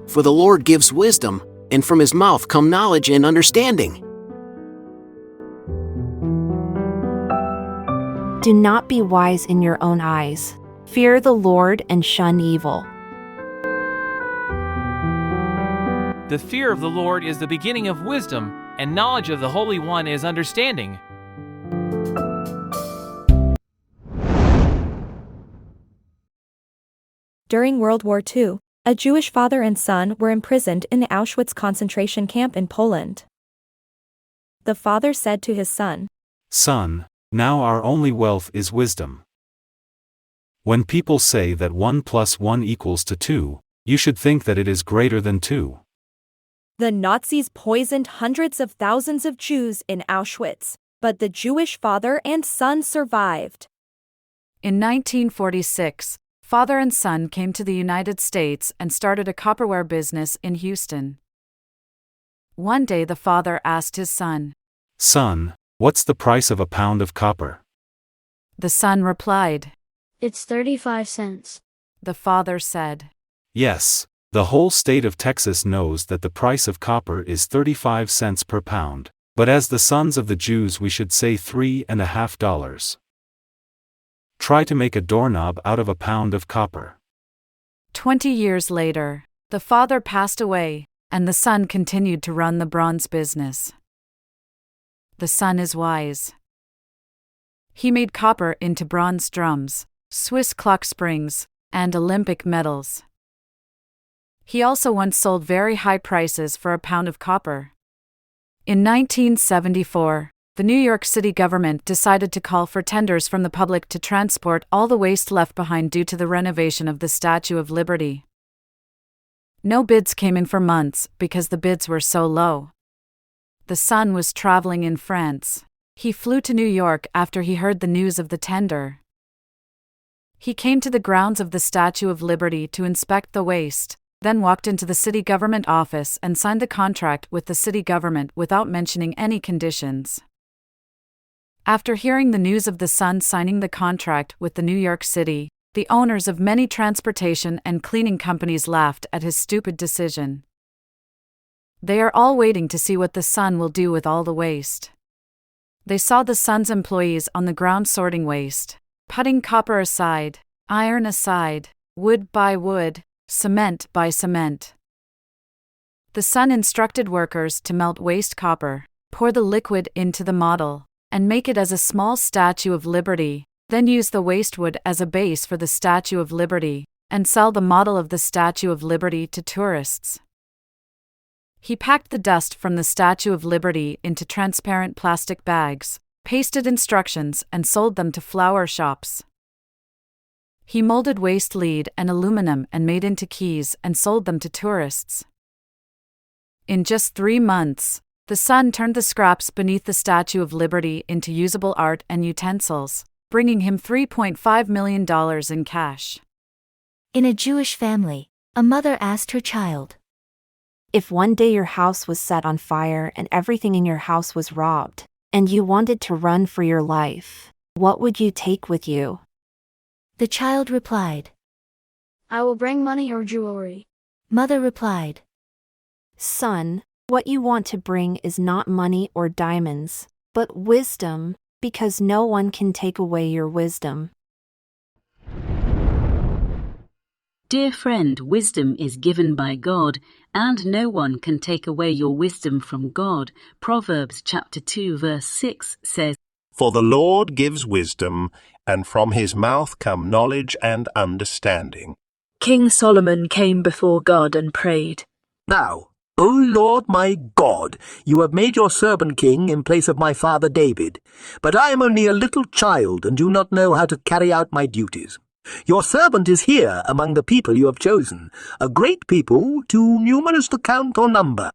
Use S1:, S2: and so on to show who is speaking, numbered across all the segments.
S1: For the Lord gives wisdom, and from his mouth come knowledge and understanding.
S2: Do not be wise in your own eyes. Fear the Lord and shun evil.
S3: The fear of the Lord is the beginning of wisdom, and knowledge of the Holy One is understanding.
S4: During World War II, a Jewish father and son were imprisoned in the Auschwitz concentration camp in Poland. The father said to his son,
S5: "Son, now our only wealth is wisdom. When people say that 1 + 1 = 2, you should think that it is greater than 2.
S4: The Nazis poisoned hundreds of thousands of Jews in Auschwitz, but the Jewish father and son survived.
S6: In 1946, father and son came to the United States and started a copperware business in Houston. One day the father asked his son,
S5: "Son, what's the price of a pound of copper?"
S6: The son replied,
S7: "It's 35 cents.
S6: The father said,
S5: "Yes, the whole state of Texas knows that the price of copper is 35 cents per pound, but as the sons of the Jews we should say $3.50. Try to make a doorknob out of a pound of copper."
S6: 20 years later, the father passed away, and the son continued to run the bronze business. The son is wise. He made copper into bronze drums, Swiss clock springs, and Olympic medals. He also once sold very high prices for a pound of copper. In 1974, the New York City government decided to call for tenders from the public to transport all the waste left behind due to the renovation of the Statue of Liberty. No bids came in for months because the bids were so low. The son was traveling in France. He flew to New York after he heard the news of the tender. He came to the grounds of the Statue of Liberty to inspect the waste, then walked into the city government office and signed the contract with the city government without mentioning any conditions. After hearing the news of the son signing the contract with the New York City, the owners of many transportation and cleaning companies laughed at his stupid decision. They are all waiting to see what the son will do with all the waste. They saw the son's employees on the ground sorting waste, putting copper aside, iron aside, wood by wood, cement by cement. The son instructed workers to melt waste copper, pour the liquid into the model, and make it as a small Statue of Liberty, then use the waste wood as a base for the Statue of Liberty, and sell the model of the Statue of Liberty to tourists. He packed the dust from the Statue of Liberty into transparent plastic bags, pasted instructions, and sold them to flower shops. He molded waste lead and aluminum and made into keys and sold them to tourists. In just 3 months, the son turned the scraps beneath the Statue of Liberty into usable art and utensils, bringing him $3.5 million in cash.
S8: In a Jewish family, a mother asked her child,
S2: If one day your house was set on fire and everything in your house was robbed, and you wanted to run for your life, what would you take with you?
S8: The child replied,
S7: I will bring money or jewelry.
S8: Mother replied,
S2: Son, what you want to bring is not money or diamonds, but wisdom, because no one can take away your wisdom.
S9: Dear friend, wisdom is given by God, and no one can take away your wisdom from God. Proverbs chapter 2 verse 6 says,
S10: For the Lord gives wisdom, and from his mouth come knowledge and understanding.
S11: King Solomon came before God and prayed,
S12: Now, O Lord my God, you have made your servant king in place of my father David, but I am only a little child and do not know how to carry out my duties. Your servant is here among the people you have chosen, a great people, too numerous to count or number.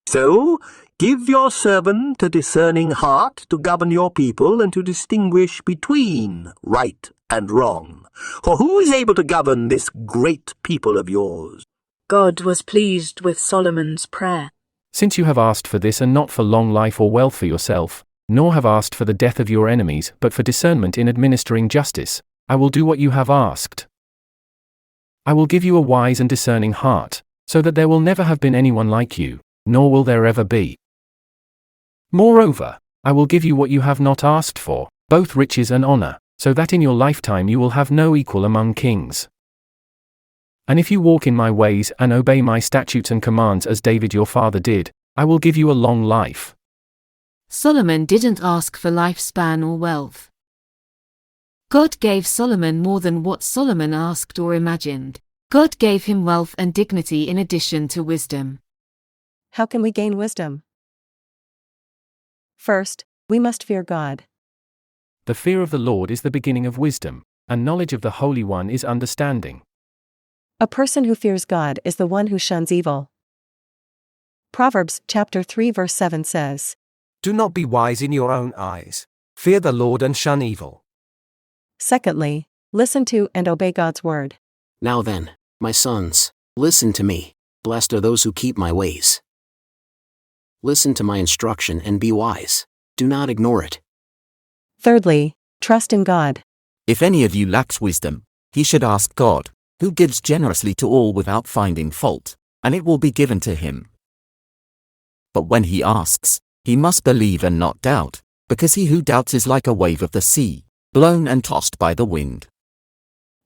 S12: So, give your servant a discerning heart to govern your people and to distinguish between right and wrong. For who is able to govern this great people of yours?
S11: God was pleased with Solomon's prayer.
S13: Since you have asked for this and not for long life or wealth for yourself, nor have asked for the death of your enemies but for discernment in administering justice, I will do what you have asked. I will give you a wise and discerning heart, so that there will never have been anyone like you, nor will there ever be. Moreover, I will give you what you have not asked for, both riches and honor, so that in your lifetime you will have no equal among kings. And if you walk in my ways and obey my statutes and commands as David your father did, I will give you a long life.
S14: Solomon didn't ask for lifespan or wealth. God gave Solomon more than what Solomon asked or imagined. God gave him wealth and dignity in addition to wisdom.
S15: How can we gain wisdom? First, we must fear God.
S13: The fear of the Lord is the beginning of wisdom, and knowledge of the Holy One is understanding.
S15: A person who fears God is the one who shuns evil. Proverbs chapter 3 verse 7 says,
S16: "Do not be wise in your own eyes. Fear the Lord and shun evil."
S15: Secondly, listen to and obey God's word.
S1: Now then, my sons, listen to me. Blessed are those who keep my ways. Listen to my instruction and be wise. Do not ignore it.
S15: Thirdly, trust in God.
S17: If any of you lacks wisdom, he should ask God, who gives generously to all without finding fault, and it will be given to him. But when he asks, he must believe and not doubt, because he who doubts is like a wave of the sea, blown and tossed by the wind.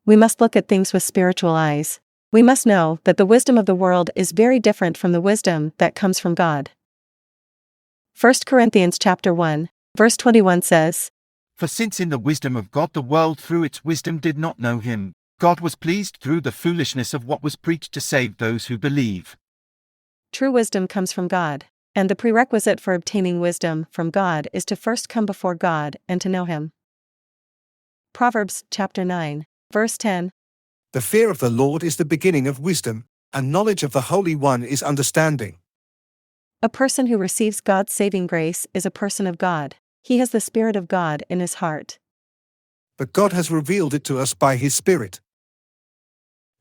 S15: We must look at things with spiritual eyes. We must know that the wisdom of the world is very different from the wisdom that comes from God. 1 Corinthians chapter 1, verse 21 says,
S18: "For since in the wisdom of God the world through its wisdom did not know him, God was pleased through the foolishness of what was preached to save those who believe."
S15: True wisdom comes from God, and the prerequisite for obtaining wisdom from God is to first come before God and to know him. Proverbs chapter 9, verse 10.
S19: The fear of the Lord is the beginning of wisdom, and knowledge of the Holy One is understanding.
S15: A person who receives God's saving grace is a person of God. He has the Spirit of God in his heart.
S19: But God has revealed it to us by his Spirit.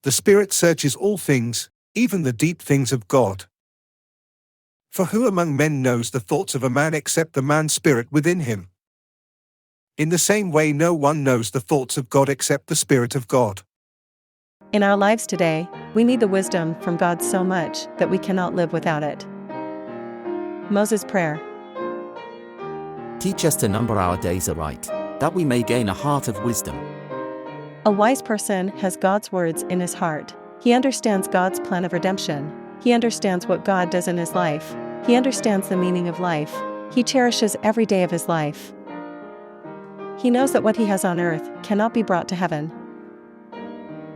S19: The Spirit searches all things, even the deep things of God. For who among men knows the thoughts of a man except the man's spirit within him? In the same way no one knows the thoughts of God except the Spirit of God.
S15: In our lives today, we need the wisdom from God so much that we cannot live without it. Moses' prayer.
S17: Teach us to number our days aright, that we may gain a heart of wisdom.
S15: A wise person has God's words in his heart. He understands God's plan of redemption. He understands what God does in his life. He understands the meaning of life. He cherishes every day of his life. He knows that what he has on earth cannot be brought to heaven.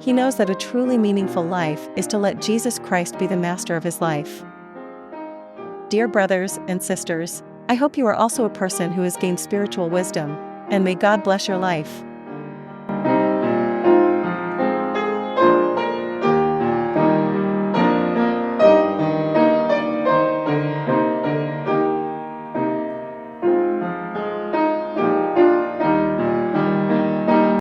S15: He knows that a truly meaningful life is to let Jesus Christ be the master of his life. Dear brothers and sisters, I hope you are also a person who has gained spiritual wisdom, and may God bless your life.